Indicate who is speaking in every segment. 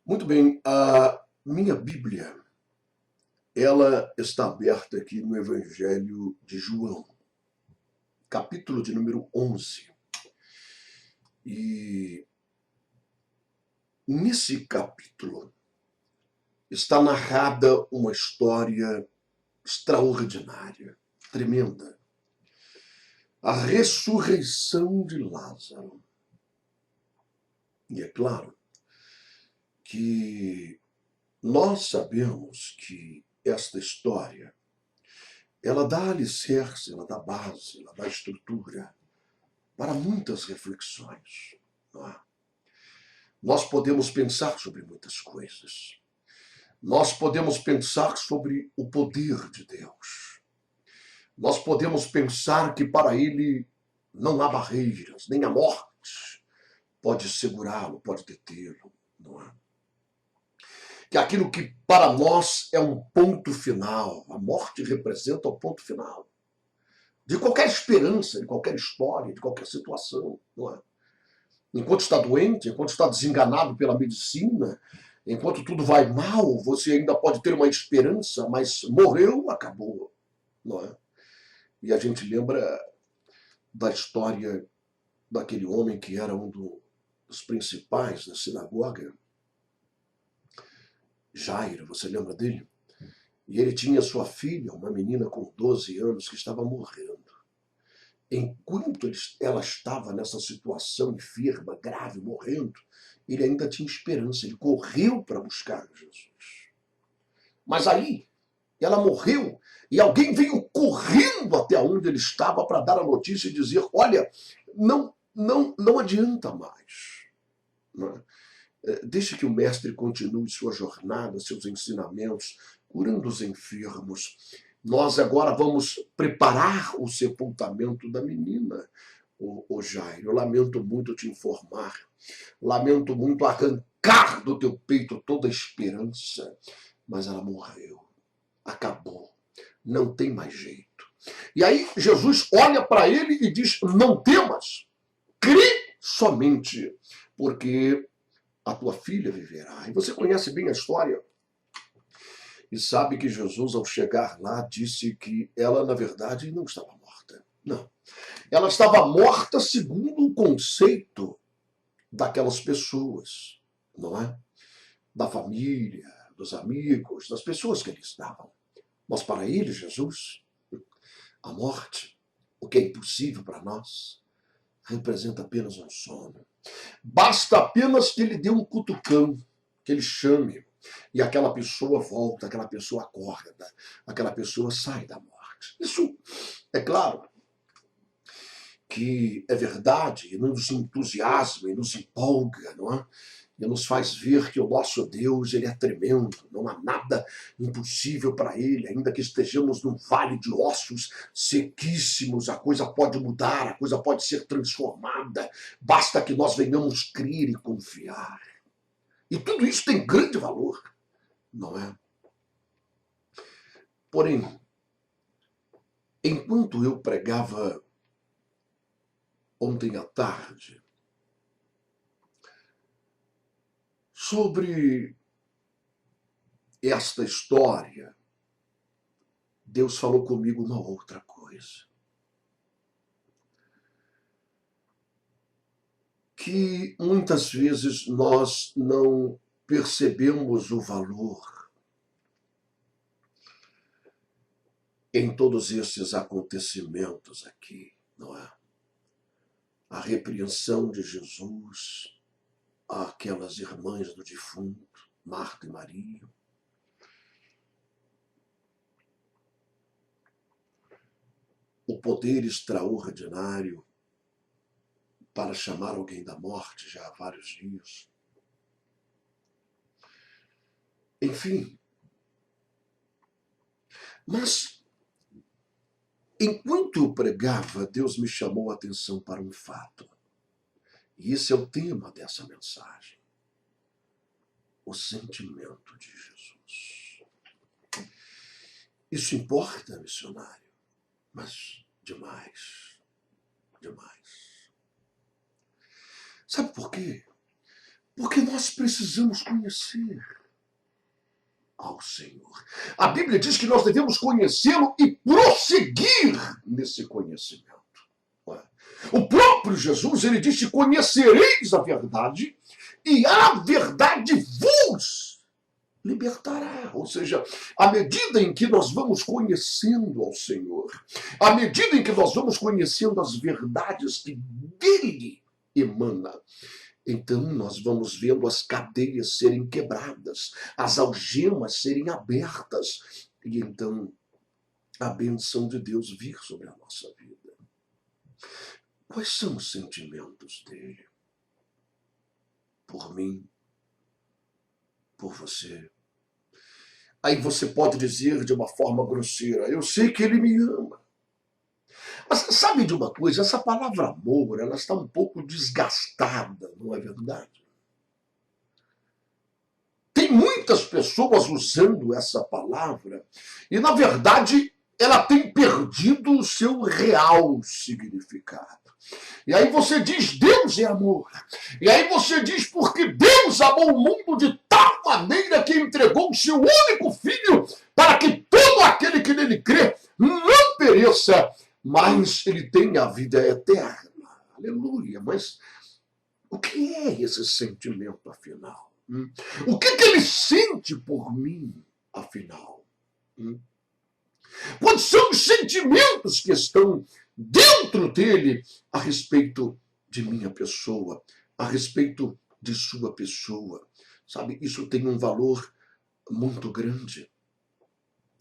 Speaker 1: Muito bem, a minha Bíblia, ela está aberta aqui no Evangelho de João, capítulo de número 11. E nesse capítulo está narrada uma história extraordinária, tremenda. A ressurreição de Lázaro. E é claro que nós sabemos que esta história ela dá alicerce, ela dá base, ela dá estrutura para muitas reflexões. Não é? Nós podemos pensar sobre muitas coisas. Nós podemos pensar sobre o poder de Deus. Nós podemos pensar que para Ele não há barreiras, nem a morte pode segurá-lo, pode detê-lo. Não é? Que aquilo que para nós é um ponto final, a morte representa o ponto final de qualquer esperança, de qualquer história, de qualquer situação. Não é? Enquanto está doente, enquanto está desenganado pela medicina, enquanto tudo vai mal, você ainda pode ter uma esperança, mas morreu, acabou. Não é? E a gente lembra da história daquele homem que era um dos principais da sinagoga, Jairo, você lembra dele? E ele tinha sua filha, uma menina com 12 anos, que estava morrendo. Enquanto ela estava nessa situação enferma, grave, morrendo, ele ainda tinha esperança, ele correu para buscar Jesus. Mas aí, ela morreu e alguém veio correndo até onde ele estava para dar a notícia e dizer: olha, não adianta mais. Não é? Deixe que o mestre continue sua jornada, seus ensinamentos, curando os enfermos. Nós agora vamos preparar o sepultamento da menina, o Jairo. Eu lamento muito te informar, lamento muito arrancar do teu peito toda a esperança, mas ela morreu, acabou, não tem mais jeito. E aí Jesus olha para ele e diz: não temas, crê somente, porque a tua filha viverá. E você conhece bem a história e sabe que Jesus, ao chegar lá, disse que ela, na verdade, não estava morta. Não. Ela estava morta segundo o conceito daquelas pessoas, não é? Da família, dos amigos, das pessoas que ali estavam. Mas para ele, Jesus, a morte, o que é impossível para nós, representa apenas um sono. Basta apenas que ele dê um cutucão, que ele chame, e aquela pessoa volta, aquela pessoa acorda, aquela pessoa sai da morte. Isso, é claro, que é verdade e nos entusiasma e nos empolga, não é? E nos faz ver que o nosso Deus, ele é tremendo, não há nada impossível para ele, ainda que estejamos num vale de ossos sequíssimos, a coisa pode mudar, a coisa pode ser transformada, basta que nós venhamos crer e confiar. E tudo isso tem grande valor, não é? Porém, enquanto eu pregava ontem à tarde sobre esta história, Deus falou comigo uma outra coisa. Que muitas vezes nós não percebemos o valor em todos esses acontecimentos aqui, não é? A repreensão de Jesus àquelas irmãs do defunto, Marta e Maria. O poder extraordinário para chamar alguém da morte já há vários dias. Enfim. Mas, enquanto eu pregava, Deus me chamou a atenção para um fato. E esse é o tema dessa mensagem. O sentimento de Jesus. Isso importa, missionário, mas demais. Sabe por quê? Porque nós precisamos conhecer ao Senhor. A Bíblia diz que nós devemos conhecê-lo e prosseguir nesse conhecimento. O próprio Jesus, ele disse: conhecereis a verdade e a verdade vos libertará. Ou seja, à medida em que nós vamos conhecendo ao Senhor, à medida em que nós vamos conhecendo as verdades que dele emana, então nós vamos vendo as cadeias serem quebradas, as algemas serem abertas, e então a bênção de Deus vir sobre a nossa vida. Quais são os sentimentos dele? Por mim, por você. Aí você pode dizer de uma forma grosseira: eu sei que ele me ama. Mas sabe de uma coisa? Essa palavra amor, ela está um pouco desgastada, não é verdade? Tem muitas pessoas usando essa palavra e, na verdade, ela tem perdido o seu real significado. E aí você diz: Deus é amor. E aí você diz: porque Deus amou o mundo de tal maneira que entregou o seu único filho para que todo aquele que nele crê não pereça, mas ele tenha a vida eterna. Aleluia. Mas o que é esse sentimento, afinal? O que ele sente por mim, afinal? Quais são os sentimentos que estão dentro dele a respeito de minha pessoa, a respeito de sua pessoa? Sabe, isso tem um valor muito grande.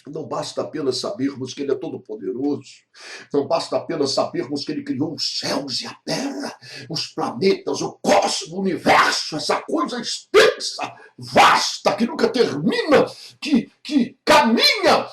Speaker 1: Não basta apenas sabermos que ele é todo-poderoso, não basta apenas sabermos que ele criou os céus e a terra, os planetas, o cosmos, o universo, essa coisa extensa, vasta, que nunca termina, que caminha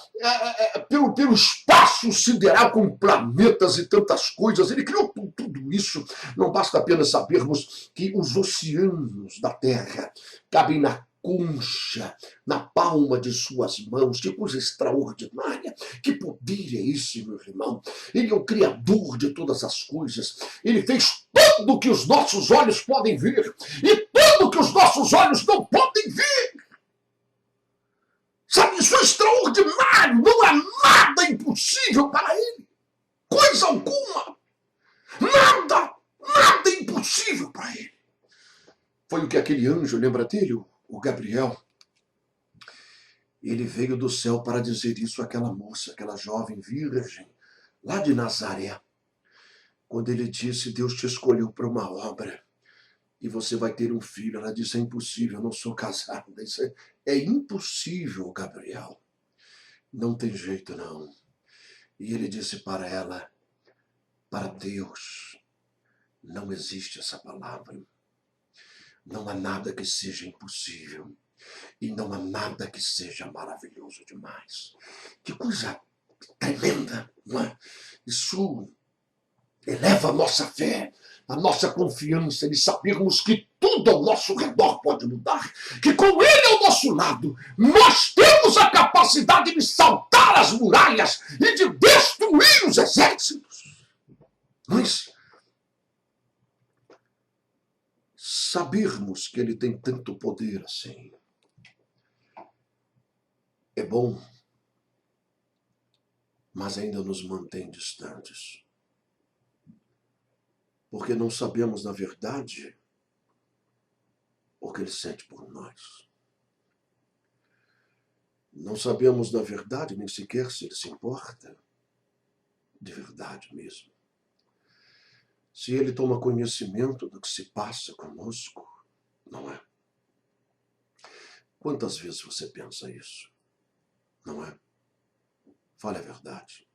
Speaker 1: pelo espaço sideral com planetas e tantas coisas. Ele criou tudo isso. Não basta apenas sabermos que os oceanos da terra cabem na concha, na palma de suas mãos. Que coisa extraordinária, que poder é esse, meu irmão? Ele é o Criador de todas as coisas, ele fez tudo que os nossos olhos podem ver e tudo que os nossos olhos não podem ver. Sabe, isso é extraordinário, não há nada impossível para ele, coisa alguma, nada impossível para ele. Foi o que aquele anjo, lembra dele, o Gabriel, ele veio do céu para dizer isso àquela moça, aquela jovem virgem, lá de Nazaré, quando ele disse: Deus te escolheu para uma obra e você vai ter um filho. Ela disse: é impossível, eu não sou casada. Isso é impossível, Gabriel. Não tem jeito, não. E ele disse para ela: para Deus não existe essa palavra. Não há nada que seja impossível. E não há nada que seja maravilhoso demais. Que coisa tremenda, não é? Isso eleva a nossa fé, a nossa confiança de sabermos que tudo ao nosso redor pode mudar, que com ele ao nosso lado, nós temos a capacidade de saltar as muralhas e de destruir os exércitos. Mas sabermos que ele tem tanto poder assim é bom, mas ainda nos mantém distantes. Porque não sabemos, na verdade, o que ele sente por nós. Não sabemos, na verdade, nem sequer se ele se importa, de verdade mesmo. Se ele toma conhecimento do que se passa conosco, não é? Quantas vezes você pensa isso? Não é? Fale a verdade.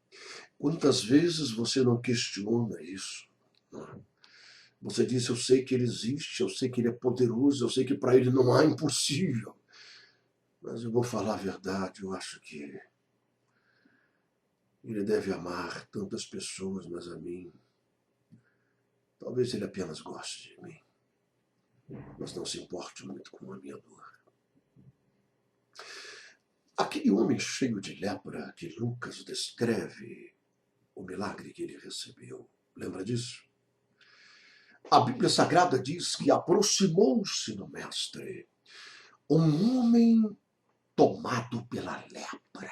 Speaker 1: Quantas vezes você não questiona isso? Não é? Você diz: eu sei que ele existe, eu sei que ele é poderoso, eu sei que para ele não há impossível. Mas eu vou falar a verdade, eu acho que ele deve amar tantas pessoas, mas a mim, talvez ele apenas goste de mim, mas não se importe muito com a minha dor. Aquele homem cheio de lepra que Lucas descreve o milagre que ele recebeu, lembra disso? A Bíblia Sagrada diz que aproximou-se do mestre um homem tomado pela lepra.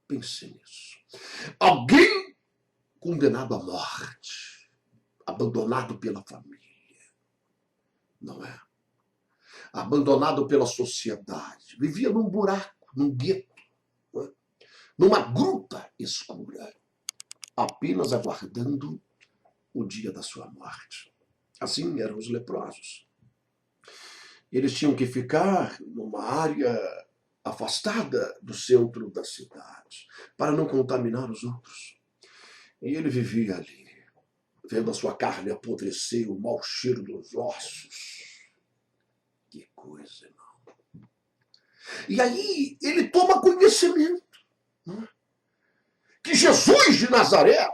Speaker 1: Pense nisso. Alguém condenado à morte, abandonado pela família, não é? Abandonado pela sociedade, vivia num buraco, num gueto, não é? Numa gruta escura, apenas aguardando o dia da sua morte. Assim eram os leprosos. Eles tinham que ficar numa área afastada do centro da cidade, para não contaminar os outros. E ele vivia ali, vendo a sua carne apodrecer, o mau cheiro dos ossos. Que coisa, irmão. E aí ele toma conhecimento, né, que Jesus de Nazaré,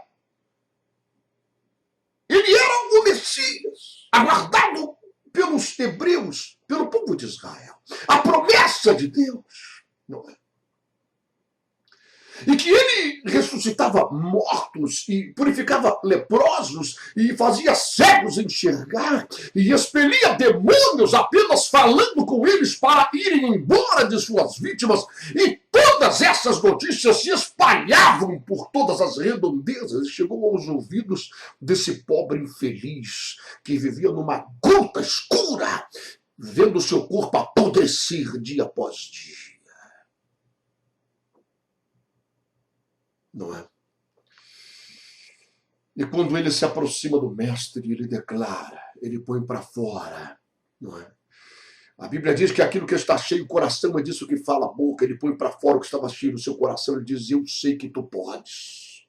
Speaker 1: ele era o Messias, aguardado pelos hebreus, pelo povo de Israel. A promessa de Deus, não é? E que ele ressuscitava mortos e purificava leprosos e fazia cegos enxergar e expelia demônios apenas falando com eles para irem embora de suas vítimas. E todas essas notícias se espalhavam por todas as redondezas e chegou aos ouvidos desse pobre infeliz que vivia numa gruta escura, vendo seu corpo apodrecer dia após dia. Não é? E quando ele se aproxima do mestre, ele declara, ele põe para fora, não é? A Bíblia diz que aquilo que está cheio o coração é disso que fala a boca. Ele põe para fora o que estava cheio no seu coração. Ele diz, eu sei que tu podes.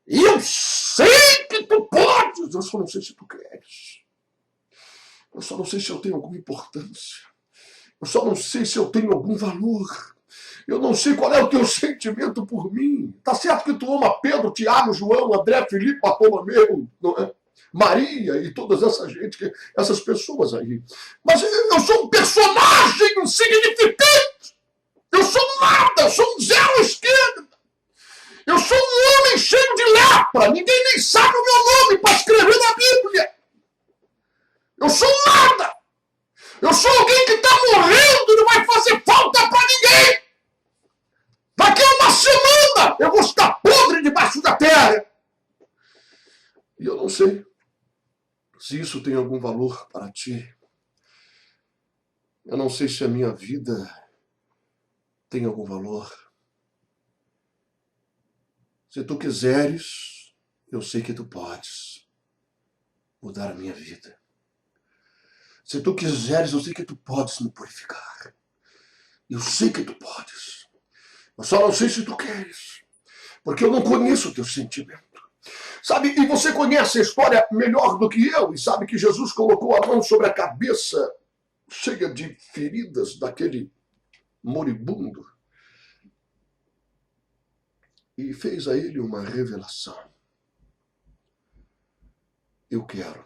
Speaker 1: Eu sei que tu podes. Eu só não sei se tu queres. Eu só não sei se eu tenho alguma importância. Eu só não sei se eu tenho algum valor. Eu não sei qual é o teu sentimento por mim. Tá certo que tu ama Pedro, Tiago, João, André, Filipe, Bartolomeu, não é? Maria e todas essa gente, essas pessoas aí. Mas eu sou um personagem insignificante. Eu sou nada, eu sou um zero à esquerda. Eu sou um homem cheio de lepra. Ninguém nem sabe o meu nome para escrever na Bíblia. Eu sou nada. Eu sou alguém que está morrendo e não vai fazer falta para ninguém. Daqui a uma semana eu vou estar podre debaixo da terra. E eu não sei se isso tem algum valor para ti. Eu não sei se a minha vida tem algum valor. Se tu quiseres, eu sei que tu podes mudar a minha vida. Se tu quiseres, eu sei que tu podes me purificar. Eu sei que tu podes. Eu só não sei se tu queres, porque eu não conheço o teu sentimento. Sabe, e você conhece a história melhor do que eu, e sabe que Jesus colocou a mão sobre a cabeça cheia de feridas daquele moribundo e fez a ele uma revelação. Eu quero.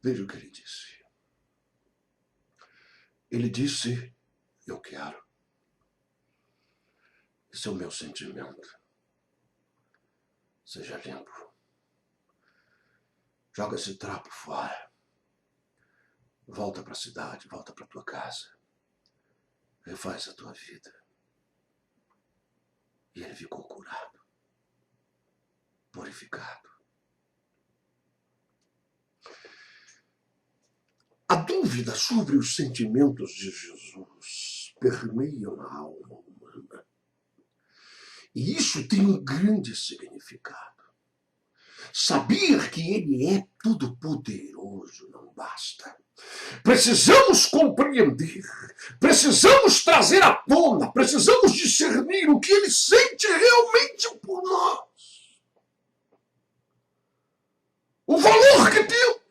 Speaker 1: Veja o que ele disse. Ele disse, eu quero. Esse é o meu sentimento. Seja limpo. Joga esse trapo fora. Volta para a cidade, volta para tua casa. Refaz a tua vida. E ele ficou curado. Purificado. A dúvida sobre os sentimentos de Jesus permeiam a alma humana. E isso tem um grande significado. Saber que ele é todo-poderoso não basta. Precisamos compreender, precisamos trazer à tona, precisamos discernir o que ele sente realmente por nós. O valor que temos.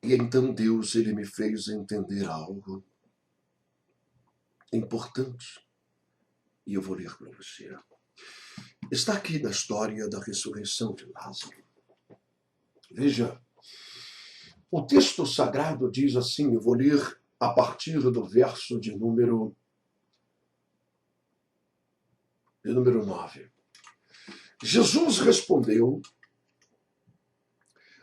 Speaker 1: E então Deus, ele me fez entender algo importante. E eu vou ler para você. Está aqui na história da ressurreição de Lázaro. Veja, o texto sagrado diz assim, eu vou ler a partir do verso de número de número 9. Jesus respondeu: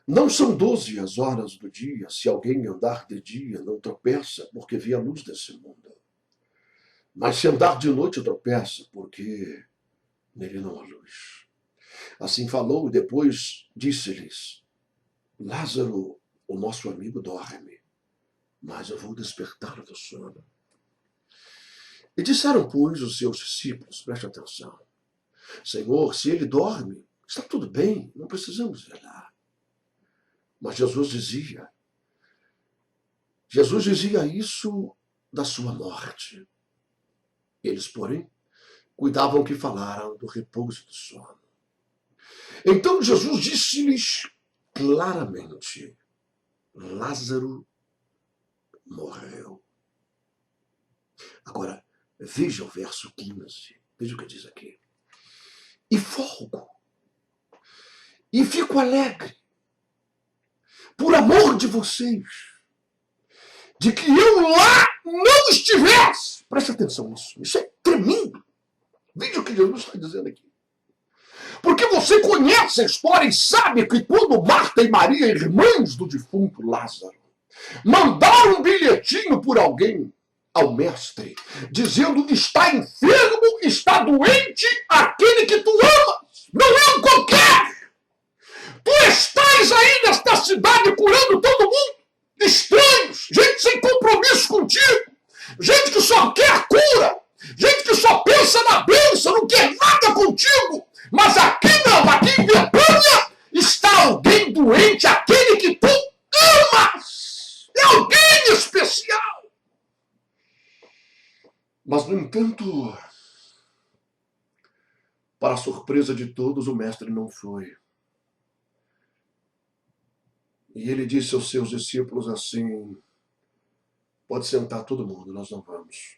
Speaker 1: não são 12 as horas do dia, se alguém andar de dia não tropeça, porque vê a luz desse mundo. Mas se andar de noite tropeça, porque nele não há luz. Assim falou e depois disse-lhes: Lázaro, o nosso amigo, dorme, mas eu vou despertá-lo do sono. E disseram, pois, os seus discípulos, preste atenção: Senhor, se ele dorme, está tudo bem, não precisamos velar. Mas Jesus dizia isso da sua morte. Eles, porém, cuidavam que falaram do repouso do sono. Então Jesus disse-lhes claramente: Lázaro morreu. Agora, veja o verso 15. Veja o que diz aqui. E folgo, e fico alegre, por amor de vocês, de que eu lá não estivesse. Preste atenção nisso. Isso é tremendo. Veja o que Jesus está dizendo aqui. Porque você conhece a história e sabe que quando Marta e Maria, irmãs do defunto Lázaro, mandaram um bilhetinho por alguém ao mestre, dizendo: está enfermo, está doente aquele que tu amas, não é um qualquer. Tu estás aí nesta cidade curando todo mundo, estranhos, gente sem compromisso contigo, gente que só quer cura, gente que só pensa na bênção, não quer nada contigo. Mas aqui não, aqui em Betânia está alguém doente, aquele que tu amas. É alguém especial. Mas, no entanto, para a surpresa de todos, o mestre não foi. E ele disse aos seus discípulos assim: pode sentar todo mundo, nós não vamos.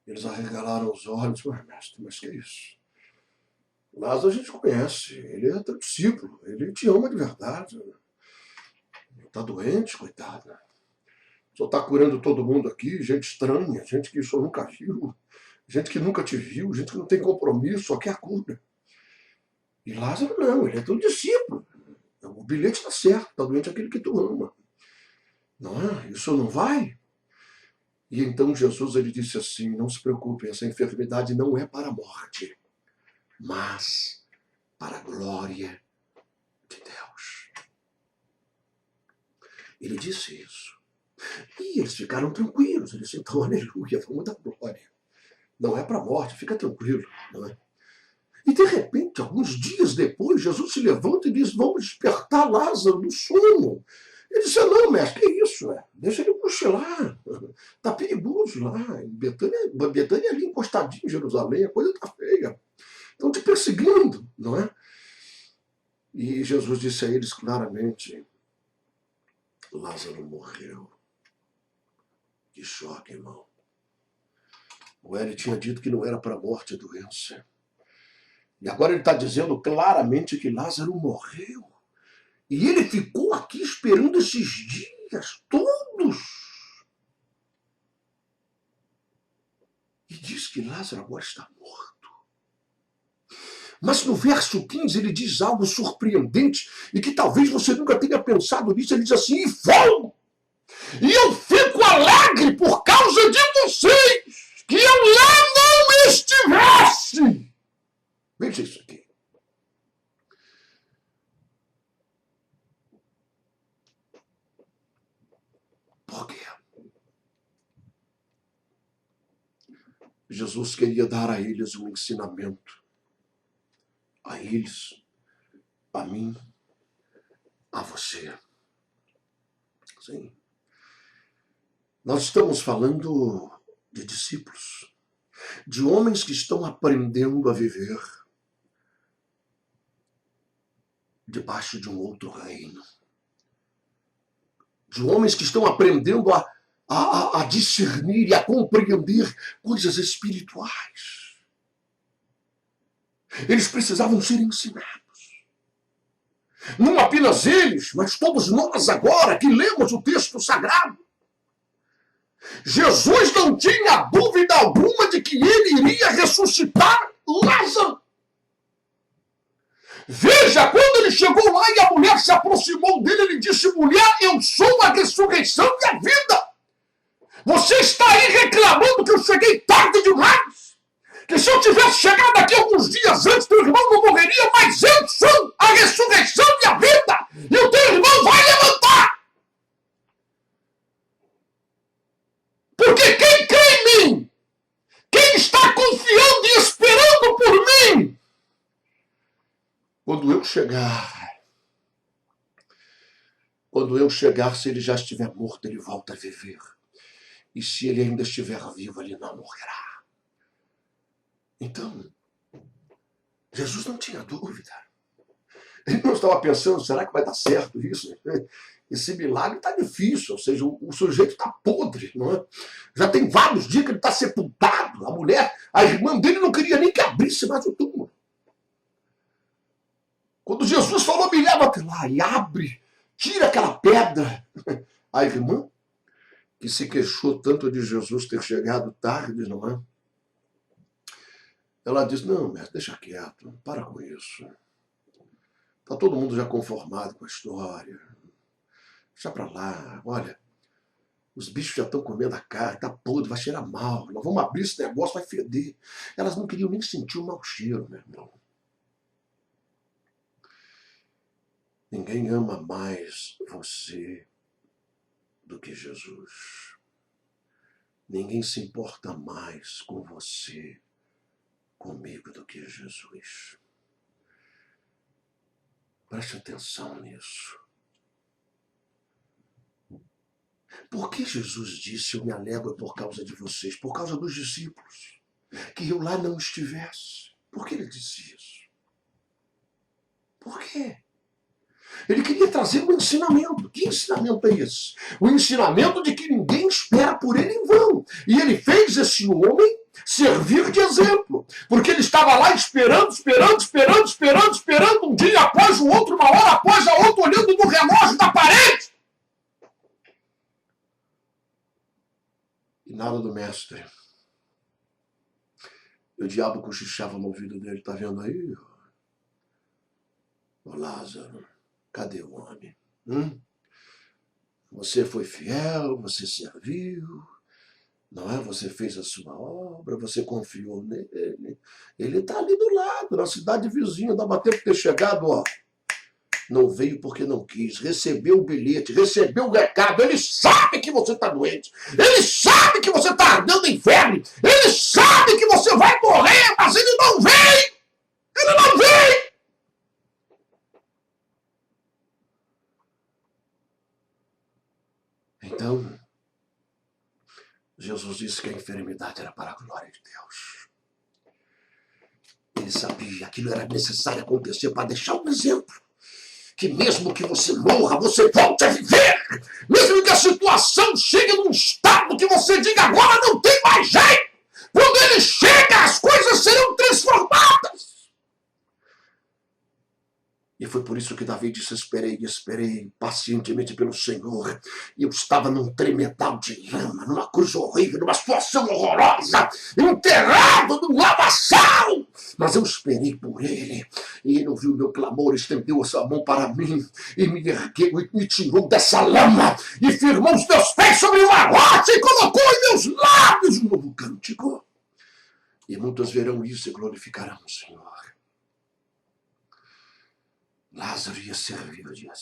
Speaker 1: Eles arregalaram os olhos: mestre, mas que é isso? Lázaro a gente conhece, ele é teu discípulo, ele te ama de verdade. Está doente, coitado. Só está curando todo mundo aqui, gente estranha, gente que o senhor nunca viu, gente que nunca te viu, gente que não tem compromisso, só quer a cura. E Lázaro não, ele é teu discípulo. O bilhete está certo, está doente aquele que tu ama. Não é? Isso não vai? E então Jesus ele disse assim: não se preocupe, essa enfermidade não é para a morte, mas para a glória de Deus. Ele disse isso. E eles ficaram tranquilos. Eles disseram: então, aleluia, vamos dar glória. Não é para a morte, fica tranquilo. Não é? E de repente, alguns dias depois, Jesus se levanta e diz: vamos despertar Lázaro do sono. Ele disse: não, mestre, que isso? Deixa ele cochilar. Está perigoso lá. Em Betânia ali encostadinho em Jerusalém, a coisa está feia. Estão te perseguindo, não é? E Jesus disse a eles claramente: Lázaro morreu. Que choque, irmão. O Hélio tinha dito que não era para a morte a doença. E agora ele está dizendo claramente que Lázaro morreu. E ele ficou aqui esperando esses dias todos. E diz que Lázaro agora está morto. Mas no verso 15 ele diz algo surpreendente e que talvez você nunca tenha pensado nisso. Ele diz assim: e folgo, e eu fico alegre por causa de vocês, que eu lá não estivesse. Veja isso aqui. Por quê? Jesus queria dar a eles um ensinamento. A eles, a mim, a você. Sim. Nós estamos falando de discípulos, de homens que estão aprendendo a viver debaixo de um outro reino. De homens que estão aprendendo a discernir e a compreender coisas espirituais. Eles precisavam ser ensinados. Não apenas eles, mas todos nós agora que lemos o texto sagrado. Jesus não tinha dúvida alguma de que ele iria ressuscitar. Lázaro. Veja, quando ele chegou lá e a mulher se aproximou dele, ele disse: mulher, eu sou a ressurreição e a vida. Você está aí reclamando que eu cheguei tarde demais? Que se eu tivesse chegado aqui alguns dias antes, teu irmão não morreria, mas eu sou a ressurreição e a vida. E o teu irmão vai levantar. Porque quem crê em mim, quem está confiando e esperando por mim, quando eu chegar, se ele já estiver morto, ele volta a viver. E se ele ainda estiver vivo, ele não morrerá. Então, Jesus não tinha dúvida. Ele não estava pensando, será que vai dar certo isso? Esse milagre está difícil, ou seja, o sujeito está podre, não é? Já tem vários dias que ele está sepultado. A mulher, a irmã dele não queria nem que abrisse mais o túmulo. Quando Jesus falou, me leva até lá e abre, tira aquela pedra. A irmã, que se queixou tanto de Jesus ter chegado tarde, não é? Ela disse, não, mestre, deixa quieto, para com isso. Está todo mundo já conformado com a história. Deixa para lá, olha, os bichos já estão comendo a carne, está podre, vai cheirar mal. Nós vamos abrir esse negócio, vai feder. Elas não queriam nem sentir o mau cheiro, meu irmão. Ninguém ama mais você do que Jesus. Ninguém se importa mais com você, comigo, do que Jesus. Preste atenção nisso. Por que Jesus disse, eu me alegro por causa de vocês? Por causa dos discípulos. Que eu lá não estivesse. Por que ele disse isso? Por quê? Ele queria trazer um ensinamento. Que ensinamento é esse? O ensinamento de que ninguém espera por ele em vão. E ele fez esse homem servir de exemplo. Porque ele estava lá esperando, um dia após o outro, uma hora após a outra, olhando no relógio da parede. E nada do mestre. E o diabo cochichava no ouvido dele, tá vendo aí? Ô Lázaro, cadê o homem? Você foi fiel, você serviu, não é? Você fez a sua obra, você confiou nele. Ele está ali do lado, na cidade vizinha, dava tempo de ter chegado, ó. Não veio porque não quis, recebeu o bilhete, recebeu o recado, ele sabe que você está doente, ele sabe que você está ardendo em febre, ele sabe que você vai morrer, mas ele não vem! Ele não vem! Então, Jesus disse que a enfermidade era para a glória de Deus. Ele sabia que aquilo era necessário acontecer para deixar um exemplo. Que mesmo que você morra, você volte a viver. Mesmo que a situação chegue num estado que você diga agora não tem mais jeito. Quando ele chega, as coisas serão transformadas. E foi por isso que Davi disse, esperei pacientemente pelo Senhor. E eu estava num tremedal de lama, numa cruz horrível, numa situação horrorosa, enterrado num lamaçal. Mas eu esperei por ele. E ele ouviu o meu clamor, estendeu a sua mão para mim, e me ergueu e me tirou dessa lama, e firmou os meus pés sobre uma rocha, e colocou em meus lábios um novo cântico. E muitos verão isso e glorificarão o Senhor. Lázaro ia servir o dia.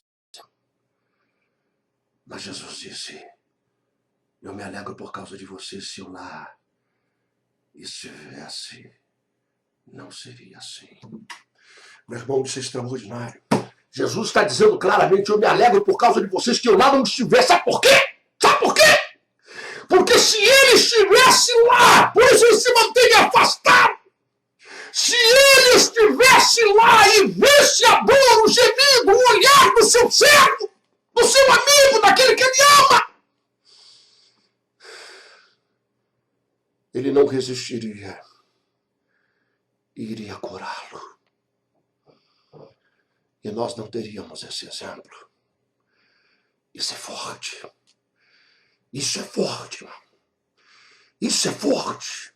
Speaker 1: Mas Jesus disse, eu me alegro por causa de você, se eu lá estivesse, não seria assim. Meu irmão, isso é extraordinário. Jesus está dizendo claramente, eu me alegro por causa de vocês, que eu lá não estivesse. Sabe por quê? Sabe por quê? Porque se ele estivesse lá, por isso ele se mantém afastado. Se ele estivesse lá e visse a dor, o gemido, o olhar do seu servo, do seu amigo, daquele que ele ama, ele não resistiria e iria curá-lo. E nós não teríamos esse exemplo. Isso é forte. Isso é forte, irmão. Isso é forte.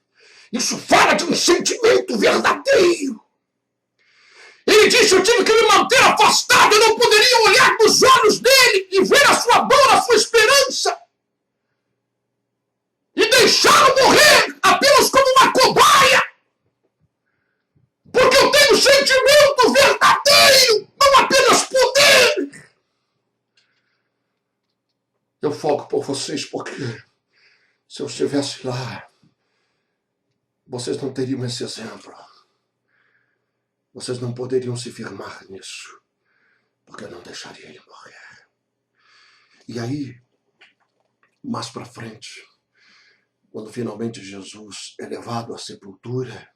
Speaker 1: Isso fala de um sentimento verdadeiro. Ele disse: eu tive que me manter afastado, eu não poderia olhar nos olhos dele e ver a sua dor, a sua esperança. E deixá-lo morrer apenas como uma cobaia. Porque eu tenho sentimento verdadeiro, não apenas poder. Eu foco por vocês porque se eu estivesse lá, vocês não teriam esse exemplo. Vocês não poderiam se firmar nisso, porque eu não deixaria ele morrer. E aí, mais para frente, quando finalmente Jesus é levado à sepultura,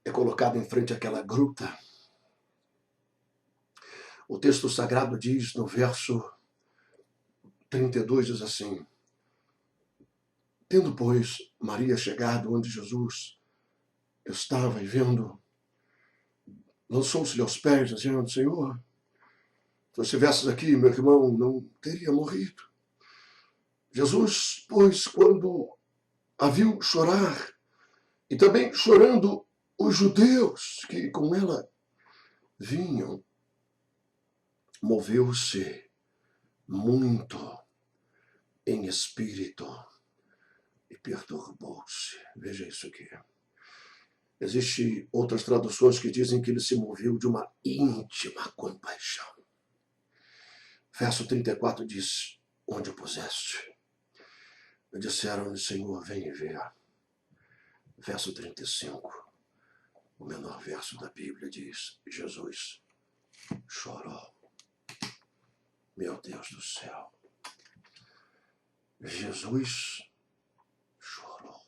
Speaker 1: é colocado em frente àquela gruta, o texto sagrado diz no verso 32, diz assim: tendo, pois, Maria chegado onde Jesus estava e vendo, lançou-se-lhe aos pés, dizendo: Senhor, se estivesses aqui, meu irmão não teria morrido. Jesus, pois, quando a viu chorar, e também chorando os judeus que com ela vinham, moveu-se muito em espírito e perturbou-se. Veja isso aqui. Existem outras traduções que dizem que ele se moveu de uma íntima compaixão. Verso 34 diz: onde o puseste? Disseram-lhe: Senhor, vem e vê. Verso 35, o menor verso da Bíblia, diz: Jesus chorou. Meu Deus do céu. Jesus chorou.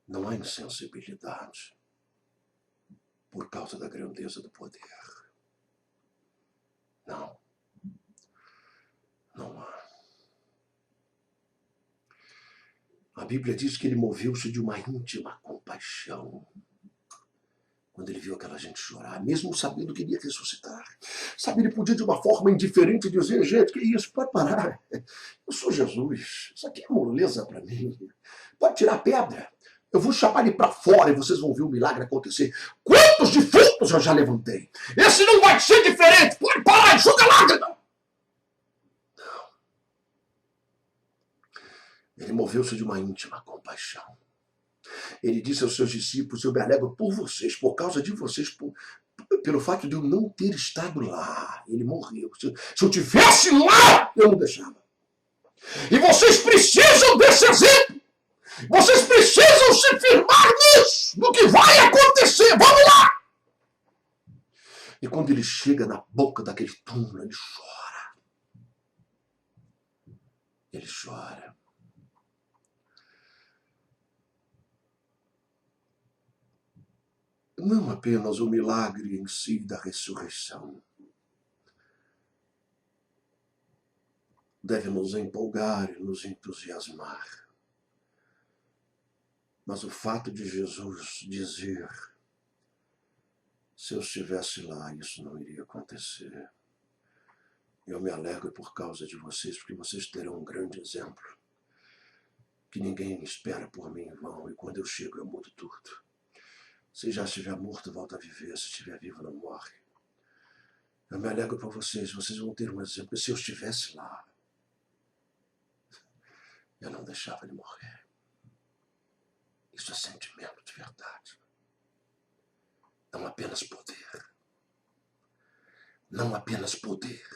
Speaker 1: Não há insensibilidade por causa da grandeza do poder. Não. Não há. A Bíblia diz que ele moveu-se de uma íntima compaixão quando ele viu aquela gente chorar, mesmo sabendo que iria ressuscitar. Sabe, ele podia de uma forma indiferente dizer: gente, que isso, pode parar. Eu sou Jesus, isso aqui é moleza para mim. Pode tirar a pedra. Eu vou chamar ele para fora e vocês vão ver o milagre acontecer. Quantos defuntos eu já levantei? Esse não vai ser diferente. Pode parar, joga lágrima. Não. Ele moveu-se de uma íntima compaixão. Ele disse aos seus discípulos: eu me alegro por vocês, por causa de vocês, pelo fato de eu não ter estado lá. Ele morreu. Se eu tivesse lá, eu não deixava. E vocês precisam desse exemplo. Vocês precisam se firmar nisso, no que vai acontecer. Vamos lá! E quando ele chega na boca daquele túmulo, ele chora. Ele chora. Não apenas o milagre em si da ressurreição deve nos empolgar e nos entusiasmar, mas o fato de Jesus dizer: se eu estivesse lá, isso não iria acontecer. Eu me alegro por causa de vocês, porque vocês terão um grande exemplo, que ninguém espera por mim em vão, e quando eu chego eu mudo tudo. Se já estiver morto, volta a viver. Se estiver vivo, não morre. Eu me alegro por vocês. Vocês vão ter um exemplo. Se eu estivesse lá, eu não deixava ele morrer. Isso é sentimento de verdade. Não apenas poder. Não apenas poder,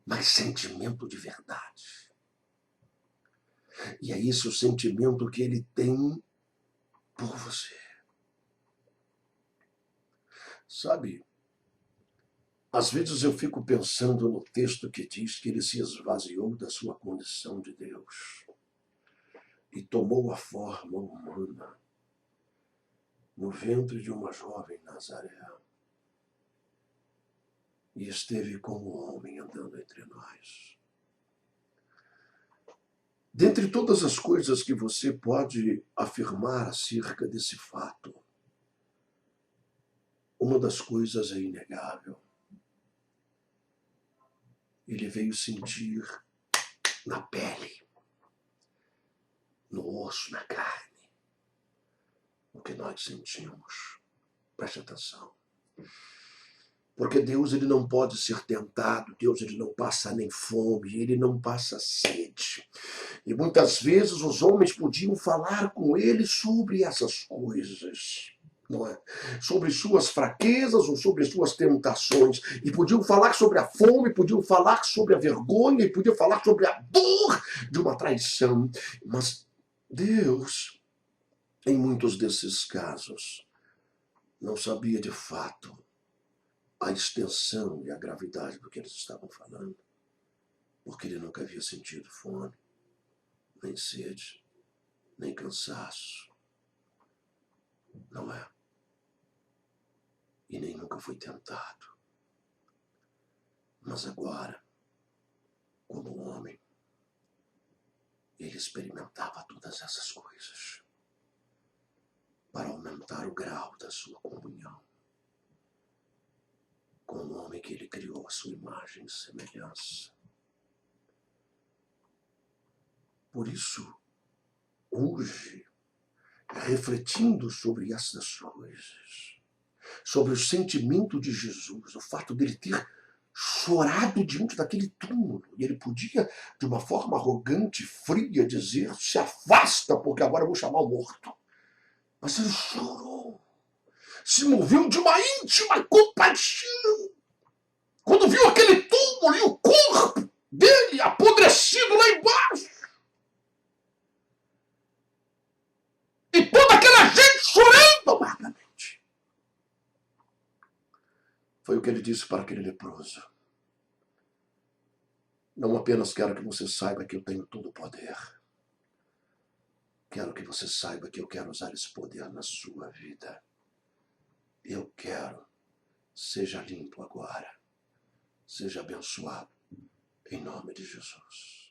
Speaker 1: mas sentimento de verdade. E é esse o sentimento que ele tem por você. Sabe, às vezes eu fico pensando no texto que diz que ele se esvaziou da sua condição de Deus e tomou a forma humana no ventre de uma jovem Nazaré e esteve como homem andando entre nós. Dentre todas as coisas que você pode afirmar acerca desse fato, uma das coisas é inegável. Ele veio sentir na pele no osso, na carne, o que nós sentimos. Preste atenção. Porque Deus, ele não pode ser tentado, Deus, ele não passa nem fome, ele não passa sede. E muitas vezes os homens podiam falar com ele sobre essas coisas, não é? Sobre suas fraquezas ou sobre suas tentações. E podiam falar sobre a fome, podiam falar sobre a vergonha, e podiam falar sobre a dor de uma traição. Mas Deus, em muitos desses casos, não sabia de fato a extensão e a gravidade do que eles estavam falando, porque ele nunca havia sentido fome, nem sede, nem cansaço, não é? E nem nunca foi tentado. Mas agora, como homem, ele experimentava todas essas coisas para aumentar o grau da sua comunhão com o homem que ele criou à sua imagem e semelhança. Por isso, hoje, refletindo sobre essas coisas, sobre o sentimento de Jesus, o fato dele ter chorado diante daquele túmulo, e ele podia, de uma forma arrogante, fria, dizer: se afasta, porque agora eu vou chamar o morto. Mas ele chorou, se moveu de uma íntima compaixão, quando viu aquele túmulo e o corpo dele apodrecido lá embaixo, e toda aquela gente chorando amargamente. Foi o que ele disse para aquele leproso: não apenas quero que você saiba que eu tenho todo o poder, quero que você saiba que eu quero usar esse poder na sua vida. Eu quero, seja limpo agora, seja abençoado, em nome de Jesus.